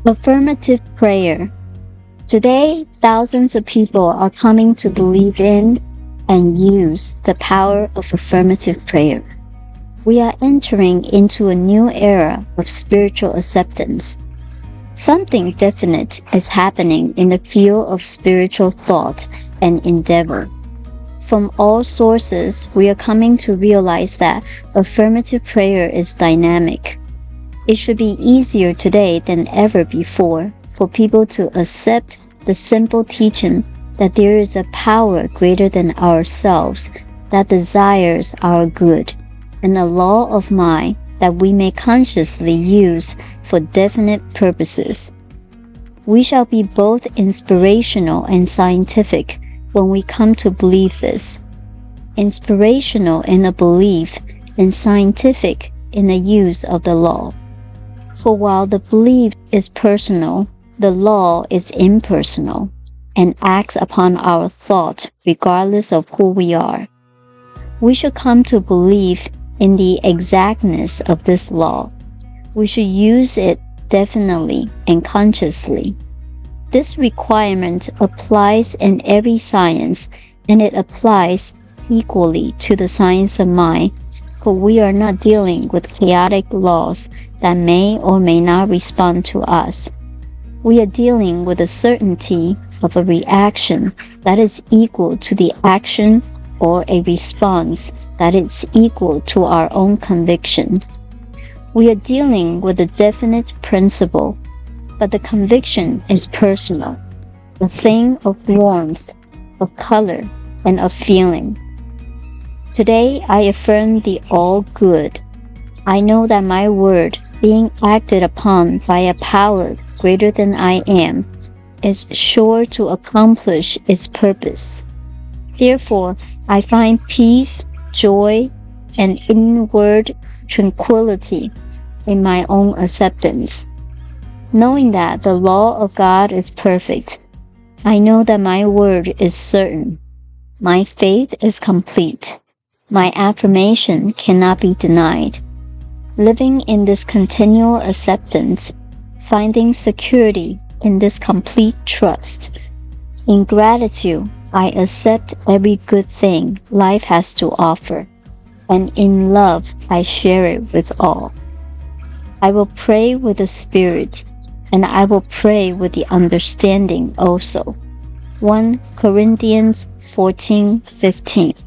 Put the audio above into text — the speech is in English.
Affirmative prayer. Today, thousands of people are coming to believe in and use the power of affirmative prayer. We are entering into a new era of spiritual acceptance. Something definite is happening in the field of spiritual thought and endeavor. From all sources, we are coming to realize that affirmative prayer is dynamic. It should be easier today than ever before for people to accept the simple teaching that there is a power greater than ourselves that desires our good, and a law of mind that we may consciously use for definite purposes. We shall be both inspirational and scientific when we come to believe this. Inspirational in the belief and scientific in the use of the law. For while the belief is personal, the law is impersonal and acts upon our thought regardless of who we are. We should come to believe in the exactness of this law. We should use it definitely and consciously. This requirement applies in every science, and it applies equally to the science of mind, for we are not dealing with chaotic laws that may or may not respond to us. We are dealing with the certainty of a reaction that is equal to the action or a response that is equal to our own conviction. We are dealing with a definite principle, but the conviction is personal, a thing of warmth, of color, and of feeling. Today I affirm the all good. I know that my word, being acted upon by a power greater than I am, is sure to accomplish its purpose. Therefore, I find peace, joy, and inward tranquility in my own acceptance. Knowing that the law of God is perfect, I know that my word is certain. My faith is complete. My affirmation cannot be denied. Living in this continual acceptance, finding security in this complete trust. In gratitude, I accept every good thing life has to offer, and in love, I share it with all. I will pray with the Spirit, and I will pray with the understanding also. 1 Corinthians 14:15